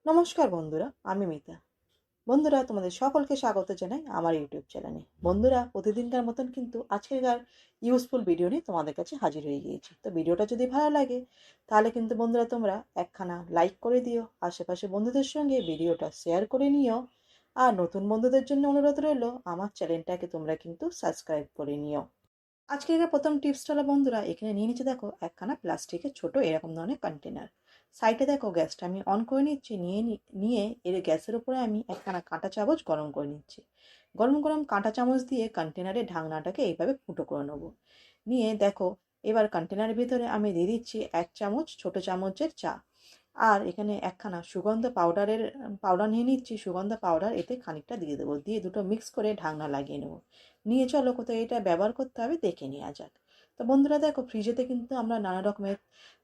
নমস্কার বন্ধুরা, আমি মিতা। বন্ধুরা, তোমাদের সকলকে স্বাগত জানাই আমার ইউটিউব চ্যানেলে। বন্ধুরা, প্রতিদিনকার মতন কিন্তু আজকের ইউজফুল ভিডিও নিয়ে তোমাদের কাছে হাজির হয়ে গিয়েছি। তো ভিডিওটা যদি ভালো লাগে তাহলে কিন্তু বন্ধুরা তোমরা একখানা লাইক করে দিও, আশেপাশে বন্ধুদের সঙ্গে ভিডিওটা শেয়ার করে নিও। আর নতুন বন্ধুদের জন্য অনুরোধ রইল, আমার চ্যানেলটাকে তোমরা কিন্তু সাবস্ক্রাইব করে নিও। আজকে এটা প্রথম টিপসটা হলো বন্ধুরা, এখানে নিয়ে নিচ্ছে দেখো একখানা প্লাস্টিকের ছোট এরকম ধরনের কন্টেনার। সাইডে দেখো গ্যাসটা আমি অন করে নিচ্ছি, নিয়ে এর গ্যাসের উপরে আমি একখানা কাঁটা চামচ গরম করে নিচ্ছি। গরম গরম কাঁটা চামচ দিয়ে কন্টেনারের ঢাকনাটাকে এইভাবে ফুটো করে নেবো। নিয়ে দেখো এবার কন্টেনারের ভিতরে আমি দিয়ে দিচ্ছি 1 চামচ ছোট চামচের চা। আর এখানে একখানা সুগন্ধ পাউডার নিয়ে নিচ্ছি, সুগন্ধ পাউডার এতে খানিকটা দিয়ে দেবো, দিয়ে দুটো মিক্স করে ঢাকনা লাগিয়ে নেবো। নিয়ে চলো কোথায় এটা ব্যবহার করতে হবে দেখে নেওয়া যাক। তো বন্ধুরা দেখো, ফ্রিজেতে কিন্তু আমরা নানা রকমের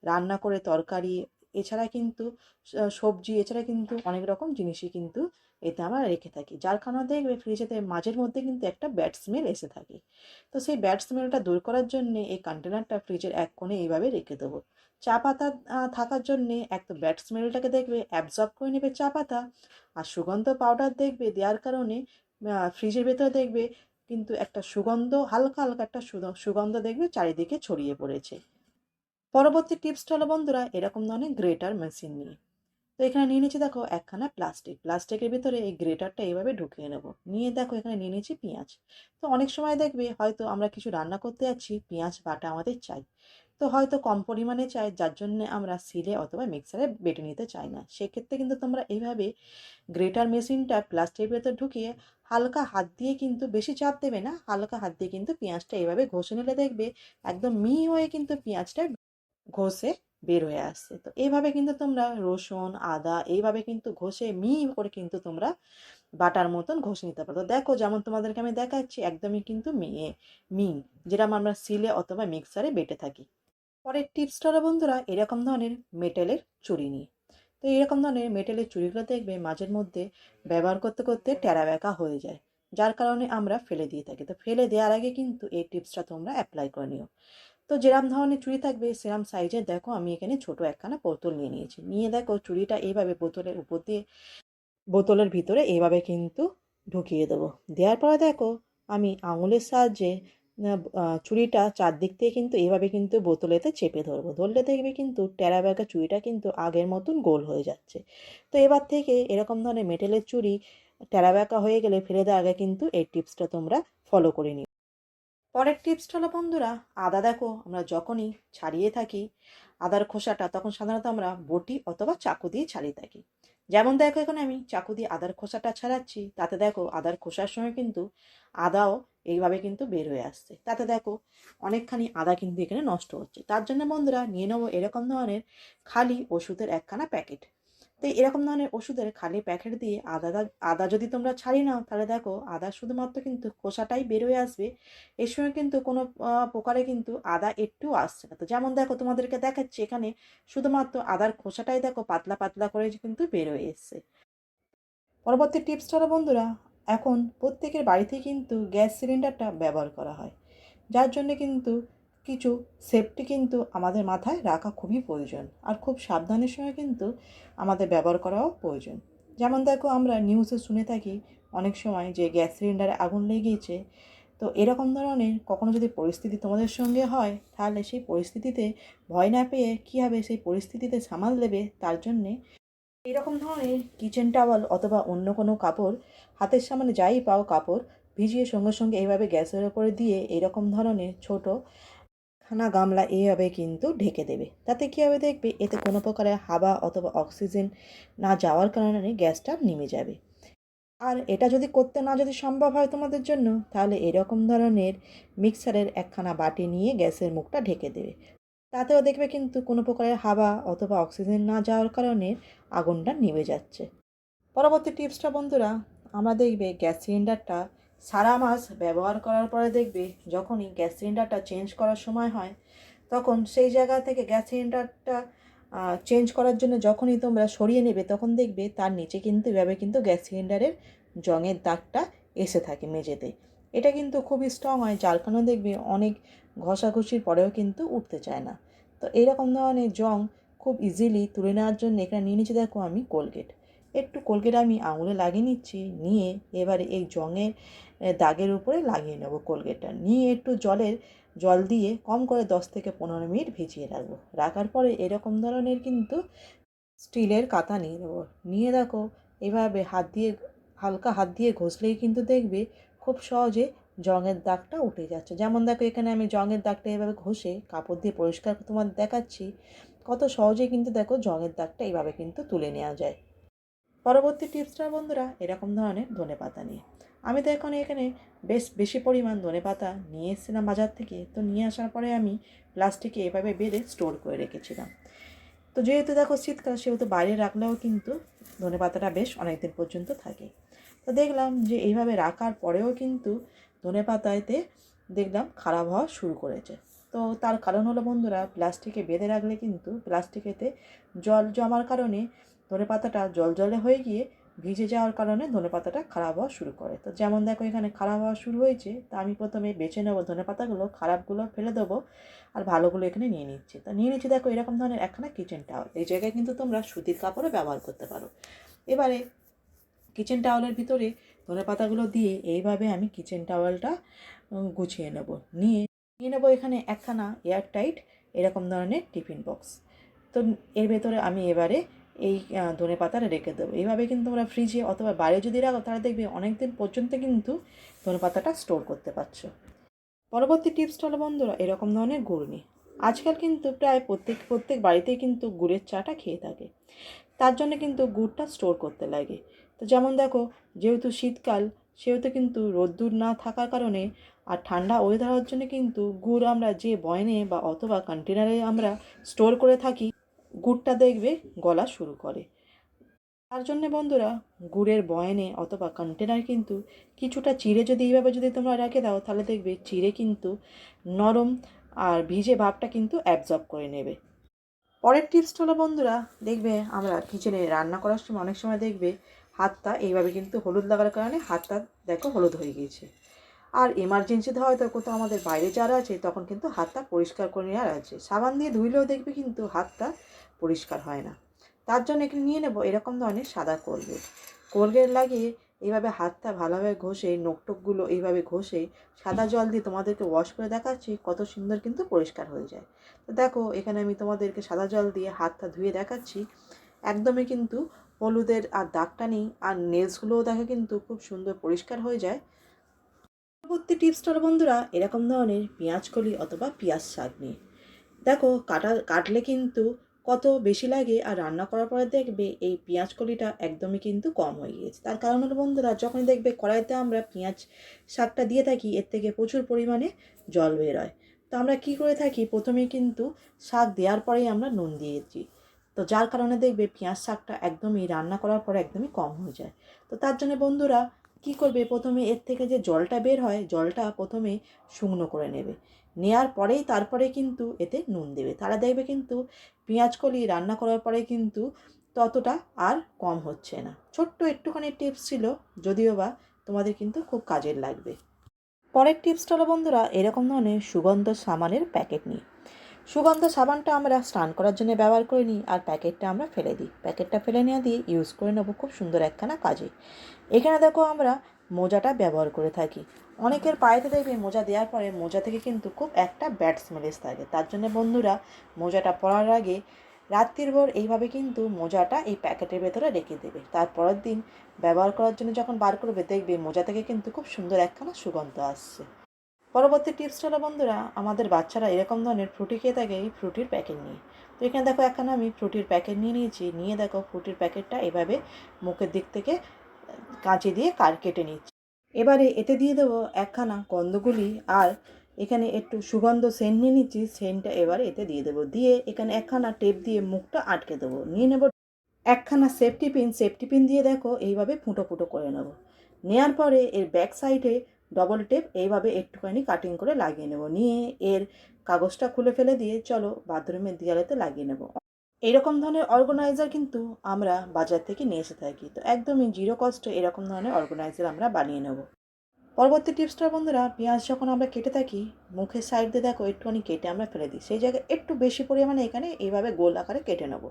রান্না করে তরকারি, এছাড়া কিন্তু সবজি, এছাড়া কিন্তু অনেক রকম জিনিসই কিন্তু এতে আমরা রেখে থাকি, যার কারণে দেখবে ফ্রিজেতে মাঝের মধ্যে কিন্তু একটা ব্যাড স্মেল এসে থাকে। তো সেই ব্যাড স্মেলটা দূর করার জন্যে এই কন্টেনারটা ফ্রিজের এক কোণে এইভাবে রেখে দেবো। চা পাতা থাকার জন্যে এক তো ব্যাড স্মেলটাকে দেখবে অ্যাবজর্ব করে নেবে চা পাতা, আর সুগন্ধ পাউডার দেখবে দেওয়ার কারণে ফ্রিজের ভেতরে দেখবে কিন্তু একটা সুগন্ধ, হালকা হালকা একটা সুগন্ধ দেখবে চারিদিকে ছড়িয়ে পড়েছে। পরবর্তী টিপসটা হলো বন্ধুরা এরকম ধরনের গ্রেটার মেশিন নিয়ে। তো এখানে নিয়ে নিচ্ছি দেখো একখানা প্লাস্টিকের ভিতরে এই গ্রেটারটা এইভাবে ঢুকিয়ে নেবো। নিয়ে দেখো এখানে নিয়ে নিচ্ছি পেঁয়াজ। তো অনেক সময় দেখবে হয়তো আমরা কিছু রান্না করতে যাচ্ছি, পেঁয়াজ বাটা আমাদের চাই, তো হয়তো কম পরিমাণে চাই, যার জন্য আমরা সিলে অথবা মিক্সারে বেটে নিতে চাই না। সেক্ষেত্রে কিন্তু তোমরা এইভাবে গ্রেটার মেশিনটা প্লাস্টিকের ভেতর ঢুকিয়ে হালকা হাত দিয়ে, কিন্তু বেশি চাপ দেবে না, হালকা হাত দিয়ে কিন্তু পেঁয়াজটা এইভাবে ঘষে নিলে দেখবে একদম মিহি হয়ে কিন্তু পেঁয়াজটা ঘষে বের হয়ে আসছে। তো এইভাবে কিন্তু তোমরা রসুন আদা এইভাবে কিন্তু ঘষে মিহি করে কিন্তু তোমরা বাটার মতন ঘষে নিতে পারো। তো দেখো যেমন তোমাদেরকে আমি দেখাচ্ছি একদমই কিন্তু মিহি, যেরকম আমরা সিলে অথবা মিক্সারে বেটে থাকি। পরের টিপসটা হলো বন্ধুরা এরকম ধরনের মেটেলের চুড়ি নিয়ে। তো এরকম ধরনের মেটেলের চুড়িগুলো দেখবে মাঝের মধ্যে ব্যবহার করতে করতে টেরা বেঁকা হয়ে যায়, যার কারণে আমরা ফেলে দিয়ে থাকি। তো ফেলে দেওয়ার আগে কিন্তু এই টিপসটা তোমরা অ্যাপ্লাই করে নিও। তো যেরম ধরনের চুড়ি থাকবে সেরম সাইজের দেখো আমি এখানে ছোট একখানা বোতল নিয়ে নিয়েছি। নিয়ে দেখো চুড়িটা এইভাবে বোতলের উপর দিয়ে বোতলের ভিতরে এইভাবে কিন্তু ঢুকিয়ে দেবো। দেওয়ার পরে দেখো আমি আঙুলের সাহায্যে চুড়িটা চারদিক থেকে কিন্তু এইভাবে কিন্তু বোতলেতে চেপে ধরবো। ধরলে দেখবে কিন্তু টেরা ব্যাগা চুড়িটা কিন্তু আগের মতন গোল হয়ে যাচ্ছে। তো এবার থেকে এরকম ধরনের মেটেলের চুড়ি টেরা ব্যাকা হয়ে গেলে ফেলে দেওয়ার আগে কিন্তু এই টিপসটা তোমরা ফলো করে নিও। পরের টিপসটা হলো বন্ধুরা আদা। দেখো আমরা যখনই ছাড়িয়ে থাকি আদার খোসাটা, তখন সাধারণত আমরা বটি অথবা চাকু দিয়ে ছাড়িয়ে থাকি। যেমন দেখো এখানে আমি চাকু দিয়ে আদার খোসাটা ছাড়াচ্ছি, তাতে দেখো আদার খোসার সঙ্গে কিন্তু আদাও এইভাবে কিন্তু বের হয়ে আসছে। তাতে দেখো অনেকখানি আদা কিন্তু এখানে নষ্ট হচ্ছে। তার জন্য বন্ধুরা নিয়ে নেবো এরকম ধরনের খালি ওষুধের একখানা প্যাকেট। তো এরকম ধরনের ওষুধের খালি প্যাকেট দিয়ে আদা যদি তোমরা ছাড়িয়ে নাও, তাহলে দেখো আদা শুধুমাত্র কিন্তু খোসাটাই বের হয়ে আসবে। এর সঙ্গে কিন্তু কোনো প্রকারে কিন্তু আদা একটু আসছে না। তো যেমন দেখো তোমাদেরকে দেখাচ্ছি এখানে শুধুমাত্র আদার খোসাটাই দেখো পাতলা পাতলা করে কিন্তু বের হয়ে এসছে। পরবর্তী টিপসটা হলো বন্ধুরা এখন প্রত্যেকের বাড়িতে কিন্তু গ্যাস সিলিন্ডারটা ব্যবহার করা হয়, যার জন্য কিন্তু কিছু সেফটি কিন্তু আমাদের মাথায় রাখা খুবই প্রয়োজন, আর খুব সাবধানের সঙ্গে কিন্তু আমাদের ব্যবহার করাও প্রয়োজন। যেমন দেখো আমরা নিউজে শুনে থাকি অনেক সময় যে গ্যাস সিলিন্ডারে আগুন লেগেছে। তো এরকম ধরনের কখনো যদি পরিস্থিতি তোমাদের সঙ্গে হয়, তাহলে সেই পরিস্থিতিতে ভয় না পেয়ে কীভাবে সেই পরিস্থিতিতে সামাল দেবে, তার জন্যে এরকম ধরনের কিচেন টাওয়াল অথবা অন্য কোনো কাপড়, হাতের সামনে যাই পাও কাপড় ভিজিয়ে সঙ্গে সঙ্গে এইভাবে গ্যাসের ওপরে দিয়ে এরকম ধরনের ছোট খানা গামলা এইভাবে কিন্তু ঢেকে দেবে। তাতে কী হবে দেখবে এতে কোনো প্রকারের হাওয়া অথবা অক্সিজেন না যাওয়ার কারণে গ্যাসটা নিমে যাবে। আর এটা যদি সম্ভব হয় তোমাদের জন্য, তাহলে এরকম ধরনের মিক্সারের একখানা বাটি নিয়ে গ্যাসের মুখটা ঢেকে দেবে। তাতেও দেখবে কিন্তু কোনো প্রকারের হাওয়া অথবা অক্সিজেন না যাওয়ার কারণে আগুনটা নিভে যাচ্ছে। পরবর্তী টিপসটা বন্ধুরা আমরা দেখবে গ্যাস সিলিন্ডারটা সারা মাস ব্যবহার করার পরে দেখবে যখনই গ্যাস সিলিন্ডারটা চেঞ্জ করার সময় হয়, তখন সেই জায়গা থেকে গ্যাস সিলিন্ডারটা চেঞ্জ করার জন্য যখনই তোমরা সরিয়ে নেবে, তখন দেখবে তার নিচে কিন্তু এভাবে কিন্তু গ্যাস সিলিন্ডারের জংয়ের দাগটা এসে থাকে মেঝেতে। এটা কিন্তু খুবই স্ট্রং হয়, যার কারণে দেখবে অনেক ঘষাঘষির পরেও কিন্তু উঠতে চায় না। তো এইরকম ধরনের জং খুব ইজিলি তুলে নেওয়ার জন্য এখানে নিয়ে নিচ্ছি দেখো আমি কোলগেট। একটু কোলগেট আমি আঙুলে লাগিয়ে নিচ্ছি, নিয়ে এবারে এই জঙের দাগের উপরে লাগিয়ে নেব কোলগেটটা, নিয়ে একটু জল দিয়ে কম করে 10 থেকে 15 মিনিট ভিজিয়ে রাখবো। রাখার পরে এরকম ধরনের কিন্তু স্টিলের কাঁথা নিয়ে নেবো, নিয়ে দেখো এভাবে হালকা হাত দিয়ে ঘষলেই কিন্তু দেখবে খুব সহজে জঙের দাগটা উঠে যাচ্ছে। যেমন দেখো এখানে আমি জঙের দাগটা এভাবে ঘষে কাপড় দিয়ে পরিষ্কার তোমার দেখাচ্ছি, কত সহজে কিন্তু দেখো জঙের দাগটা এইভাবে কিন্তু তুলে নেওয়া যায়। পরবর্তী টিপসটা বন্ধুরা এরকম ধরনের ধনেপাতা নিয়ে। আমি তো এখানে বেশ বেশি পরিমাণ ধনেপাতা নিয়ে এসেছিলাম বাজার থেকে। তো নিয়ে আসার পরে আমি প্লাস্টিকে এভাবে বেঁধে স্টোর করে রেখেছিলাম। তো যেহেতু দেখো শীতকাল, সেহেতু বাইরে রাখলেও কিন্তু ধনেপাতাটা বেশ অনেক দিন পর্যন্ত থাকে। তো দেখলাম যে এইভাবে রাখার পরেও কিন্তু ধনেপাতাতে দেখলাম খারাপ হওয়া শুরু করেছে। তো তার কারণ হলো বন্ধুরা, প্লাস্টিকে বেঁধে রাখলে কিন্তু প্লাস্টিকেতে জল জমার কারণে ধনেপাতাটা জলজলে হয়ে গিয়ে ভিজে যাওয়ার কারণে ধনেপাতাটা খারাপ হওয়া শুরু করে। তো যেমন দেখো এখানে খারাপ হওয়া শুরু হয়েছে, তা আমি প্রথমে বেছে নেবো ধনেপাতাগুলো, খারাপগুলো ফেলে দেবো আর ভালোগুলো এখানে নিয়ে নিচ্ছি। তো নিয়ে নিচ্ছি দেখো এরকম ধরনের একখানা কিচেন টাওয়াল। এই জায়গায় কিন্তু তোমরা সুতির কাপড়ও ব্যবহার করতে পারো। এবারে কিচেন টাওয়ালের ভিতরে ধনেপাতাগুলো দিয়ে এইভাবে আমি কিচেন টাওয়ালটা গুছিয়ে নেব। নিয়ে নেবো এখানে একখানা এয়ারটাইট এরকম ধরনের টিফিন বক্স। তো এর ভেতরে আমি এবারে এই ধনেপাতাটা রেখে দেবো। এইভাবে কিন্তু তোমরা ফ্রিজে অথবা বাইরে যদি রাখো তাহলে দেখবে অনেক দিন পর্যন্ত কিন্তু ধনেপাতাটা স্টোর করতে পারছো। পরবর্তী টিপসটা হলো বন্ধুরা এরকম ধরনের গুড় নিয়ে। আজকাল কিন্তু প্রায় প্রত্যেক বাড়িতেই কিন্তু গুড়ের চাটা খেয়ে থাকে। তার জন্য কিন্তু গুড়টা স্টোর করতে লাগে। তো যেমন দেখো, যেহেতু শীতকাল, সেহেতু কিন্তু রোদ্দুর না থাকার কারণে আর ঠান্ডা ওয়েদার হওয়ার জন্য কিন্তু গুড় আমরা যে বয়নে বা অথবা কন্টেনারে আমরা স্টোর করে থাকি, গুড়টা দেখবে গলা শুরু করে। তার জন্যে বন্ধুরা গুড়ের বয়ানে অথবা কন্টেনার কিন্তু কিছুটা চিড়ে যদি এইভাবে যদি তোমরা রেখে দাও, তাহলে দেখবে চিড়ে কিন্তু নরম আর ভিজে ভাবটা কিন্তু অ্যাবজর্ব করে নেবে। পরের টিপসটা হলো বন্ধুরা, দেখবে আমরা কিচেনে রান্না করার সময় অনেক সময় দেখবে হাতটা এইভাবে কিন্তু হলুদ লাগার কারণে হাতটা দেখো হলুদ হয়ে গিয়েছে। আর এমার্জেন্সিতে হয়তো কোথাও আমাদের বাইরে যারা আছে তখন কিন্তু হাতটা পরিষ্কার করে নেওয়ার আছে, সাবান দিয়ে ধুইলেও দেখবে কিন্তু হাতটা পরিষ্কার হয় না। তার জন্য এখানে নিয়ে নেব এরকম ধরনের সাদা কোলগেট লাগিয়ে এইভাবে হাতটা ভালোভাবে ঘষে নোকটোকগুলো এইভাবে ঘষে সাদা জল দিয়ে তোমাদেরকে ওয়াশ করে দেখাচ্ছি কত সুন্দর কিন্তু পরিষ্কার হয়ে যায়। তো দেখো এখানে আমি তোমাদেরকে সাদা জল দিয়ে হাতটা ধুয়ে দেখাচ্ছি, একদমই কিন্তু হলুদের আর দাগটা নেই, আর নেলসগুলোও দেখো কিন্তু খুব সুন্দর পরিষ্কার হয়ে যায়। পরবর্তী টিপসটা বন্ধুরা এরকম ধরনের পেঁয়াজকলি অথবা পেঁয়াজ শাক নিয়ে। দেখো কাটলে কিন্তু কত বেশি লাগে, আর রান্না করার পরে দেখবে এই পেঁয়াজকলিটা একদমই কিন্তু কম হয়ে গিয়েছে। তার কারণ হলো বন্ধুরা, যখনই দেখবে কড়াইতে আমরা পেঁয়াজ শাকটা দিয়ে থাকি এর থেকে প্রচুর পরিমাণে জল বের হয়। তো আমরা কি করে থাকি, প্রথমেই কিন্তু শাক দেওয়ার পরেই আমরা নুন দিয়েছি। তো যার কারণে দেখবে পেঁয়াজ শাকটা একদমই রান্না করার পরে একদমই কম হয়ে যায়। তো তার জন্য বন্ধুরা কি করবে, প্রথমে এর থেকে যে জলটা বের হয় জলটা প্রথমে শুকনো করে নেবে, নেওয়ার পরেই তারপরে কিন্তু এতে নুন দেবে। তারা দেখবে কিন্তু পেঁয়াজকলি রান্না করার পরে কিন্তু ততটা আর কম হচ্ছে না। ছোট্ট একটুখানি টিপস ছিল, যদিও বা তোমাদের কিন্তু খুব কাজের লাগবে। পরের টিপসটা হলো বন্ধুরা এরকম ধরনের সুগন্ধ সাবানের প্যাকেট নিই। সুগন্ধ সাবানটা আমরা স্নান করার জন্য ব্যবহার করে নিই, আর প্যাকেটটা আমরা ফেলে দিই। প্যাকেটটা ফেলে নেওয়া দিয়ে ইউজ করে নেবো খুব সুন্দর একখানা কাজে। এখানে দেখো আমরা মোজাটা ব্যবহার করে থাকি। অনেকের পায়েতে দেখবে মোজা দেওয়ার পরে মোজা থেকে কিন্তু খুব একটা ব্যাড স্মেলেস থাকে। তার জন্য বন্ধুরা মোজাটা পরার আগে রাত্রির ভোর এইভাবে কিন্তু মোজাটা এই প্যাকেটের ভেতরে রেখে দেবে। তারপরের দিন ব্যবহার করার জন্য যখন বার করবে দেখবে মোজা থেকে কিন্তু খুব সুন্দর একখানা সুগন্ধ আসছে। পরবর্তী টিপসটা হলো বন্ধুরা, আমাদের বাচ্চারা এরকম ধরনের ফ্রুটি খেয়ে থাকে এই ফ্রুটির প্যাকেট নিয়ে। তো এখানে দেখো একখানা আমি ফ্রুটির প্যাকেট নিয়ে নিয়েছি, নিয়ে দেখো ফ্রুটির প্যাকেটটা এভাবে মুখের দিক থেকে কাঁচি দিয়ে কেটে নিচ্ছি। এবারে এতে দিয়ে দেবো একখানা গন্ধগুলি, আর এখানে একটু সুগন্ধ সেন্ট নিয়ে নিচ্ছি, সেন্টটা এবারে এতে দিয়ে দেবো। দিয়ে এখানে একখানা টেপ দিয়ে মুখটা আটকে দেবো। নিয়ে নেব একখানা সেফটি পিন দিয়ে দেখো এইভাবে ফুটো ফুটো করে নেব। নেওয়ার পরে এর ব্যাক সাইডে ডবল টেপ এইভাবে একটুখানি কাটিং করে লাগিয়ে নেব। নিয়ে এর কাগজটা খুলে ফেলে দিয়ে চলো বাথরুমের দেয়ালেতে লাগিয়ে নেব। এইরকম ধরনের অর্গানাইজার কিন্তু আমরা বাজার থেকে নিয়ে এসে থাকি। তো একদমই জিরো কস্টে এরকম ধরনের অর্গানাইজার আমরা বানিয়ে নেব। পরবর্তী টিপসটা বন্ধুরা, পেঁয়াজ যখন আমরা কেটে থাকি মুখের সাইড দিয়ে দেখো একটুখানি কেটে আমরা ফেলে দিই, সেই জায়গায় একটু বেশি পরিমাণে এখানে এইভাবে গোল আকারে কেটে নেব।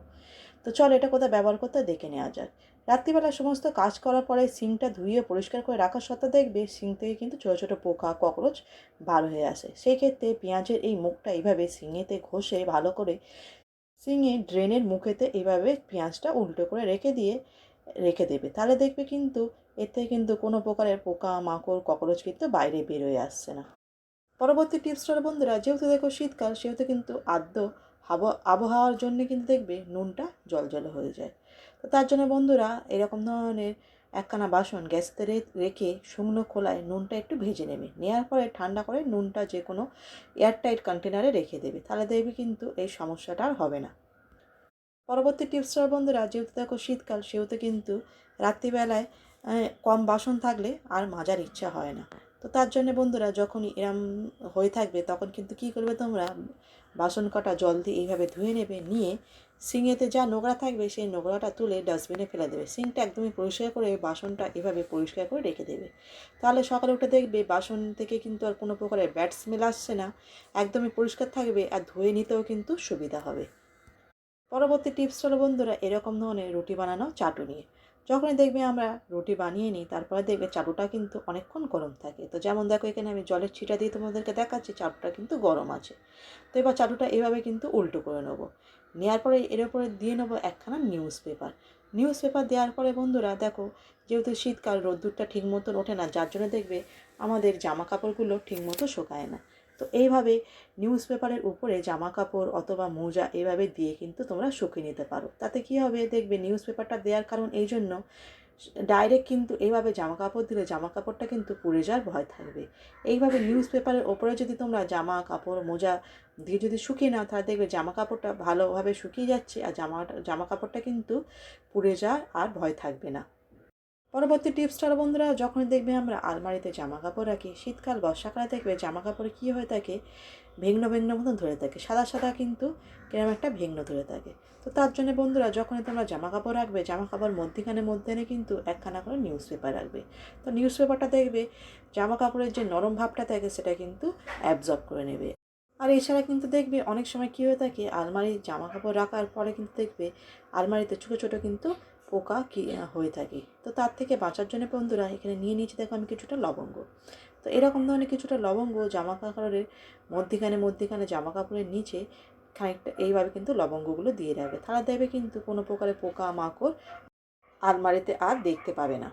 তো চল এটা কোথায় ব্যবহার করতে দেখে নেওয়া যাক। রাত্রিবেলা সমস্ত কাজ করার পরে সিঙ্কটা ধুয়ে পরিষ্কার করে রাখার সত্ত্বেও দেখবে সিঙ্ক থেকে কিন্তু ছোটো ছোটো পোকা ককরোচ বার হয়ে আসে। সেই ক্ষেত্রে পেঁয়াজের এই মুখটা এইভাবে সিঙেতে ঘষে ভালো করে সিঙে ড্রেনের মুখেতে এইভাবে পেঁয়াজটা উল্টো করে রেখে দেবে। তাহলে দেখবে কিন্তু এতে কিন্তু কোনো প্রকারের পোকা মাকড় ককরোচ কিন্তু বাইরে বেরোয় আসছে না। পরবর্তী টিপসটা হলো বন্ধুরা, যেহেতু দেখো শীতকাল সেহেতু কিন্তু আবহাওয়ার জন্য কিন্তু দেখবে নুনটা জলজলে হয়ে যায়। তো তার জন্য বন্ধুরা এরকম ধরনের একখানা বাসন গ্যাসতে রেখে শুকনো খোলায় নুনটা একটু ভেজে নেবে। নেওয়ার পরে ঠান্ডা করে নুনটা যে কোনো এয়ারটাইট কন্টেনারে রেখে দেবে। তাহলে দেখবে কিন্তু এই সমস্যাটা আর হবে না। পরবর্তী টিপসটা বন্ধুরা, যেহেতু দেখো শীতকাল সেহেতু কিন্তু রাত্রিবেলায় কম বাসন থাকলে আর মাজার ইচ্ছা হয় না। তো তার জন্য বন্ধুরা যখনই এরম হয়ে থাকবে তখন কিন্তু কী করবে তোমরা, বাসন কটা জল দিয়ে এইভাবে ধুয়ে নেবে, নিয়ে সিঙেতে যা নোংরা থাকবে সেই নোংরাটা তুলে ডাস্টবিনে ফেলে দেবে। সিঙ্কটা একদমই পরিষ্কার করে বাসনটা এভাবে পরিষ্কার করে রেখে দেবে। তাহলে সকালে উঠে দেখবে বাসন থেকে কিন্তু আর কোনো প্রকারের ব্যাড স্মেল আসছে না, একদমই পরিষ্কার থাকবে আর ধুয়ে নিতেও কিন্তু সুবিধা হবে। পরবর্তী টিপস হলো বন্ধুরা, এরকম ধরনের রুটি বানানো চাটু নিয়ে। যখনই দেখবে আমরা রুটি বানিয়ে নিই তারপরে দেখবে চাটুটা কিন্তু অনেকক্ষণ গরম থাকে। তো যেমন দেখো এখানে আমি জলের ছিটা দিয়ে তোমাদেরকে দেখাচ্ছি চাটুটা কিন্তু গরম আছে। তো এবার চাটুটা এভাবে কিন্তু উল্টো করে নেবো। নেওয়ার পরে এর উপরে দিয়ে নেবো একখানা নিউজ পেপার দেওয়ার পরে বন্ধুরা দেখো, যেহেতু শীতকাল রোদ্দুরটা ঠিক মতন ওঠে না, যার জন্য দেখবে আমাদের জামা কাপড়গুলো ঠিক মতো শুকায় না। তো এইভাবে নিউজ পেপারের উপরে জামা কাপড় অথবা মোজা এভাবে দিয়ে কিন্তু তোমরা শুকিয়ে নিতে পারো। তাতে কী হবে দেখবে, নিউজ পেপারটা দেওয়ার কারণ এই জন্য, ডাইরেক্ট কিন্তু এইভাবে জামা কাপড় দিলে জামা কাপড়টা কিন্তু পুড়ে যাওয়ার ভয় থাকবে। এইভাবে নিউজ পেপারের ওপরে যদি তোমরা জামা কাপড় মোজা দিয়ে যদি শুকিয়ে নাও তাহলে দেখবে জামা কাপড়টা ভালোভাবে শুকিয়ে যাচ্ছে আর জামা কাপড়টা কিন্তু পুড়ে যাওয়ার আর ভয় থাকবে না। পরবর্তী টিপসটা হলো বন্ধুরা, যখনই দেখবে আমরা আলমারিতে জামা কাপড় রাখি, শীতকাল বর্ষাকালে দেখবে জামা কাপড়ে কী হয়ে থাকে, ভেঙনো মতন ধরে থাকে, সাদা সাদা কিন্তু কিরম একটা ভেঙনো ধরে থাকে। তো তার জন্য বন্ধুরা যখনই তোমরা জামা কাপড় রাখবে, জামা কাপড় মধ্যখানে কিন্তু একখানা করে নিউজ পেপার রাখবে। তো নিউজ পেপারটা দেখবে জামা কাপড়ের যে নরম ভাবটা থাকে সেটা কিন্তু অ্যাবজর্ব করে নেবে। আর এছাড়া কিন্তু দেখবে অনেক সময় কী হয়ে থাকে, আলমারির জামা কাপড় রাখার পরে কিন্তু দেখবে আলমারিতে ছোটো ছোটো কিন্তু পোকা হয়ে থাকে। তো তার থেকে বাঁচার জন্য বন্ধুরা এখানে নিয়ে নিয়েছি দেখো আমি কিছুটা লবঙ্গ। তো এরকম ধরনের কিছুটা লবঙ্গ জামা কাপড়ের মধ্যিখানে জামা কাপড়ের নিচে খানিকটা এইভাবে কিন্তু লবঙ্গগুলো দিয়ে রাখবে। তাহলে দেখবে কিন্তু কোনো প্রকারের পোকা মাকড় আলমারিতে আর দেখতে পাবে না।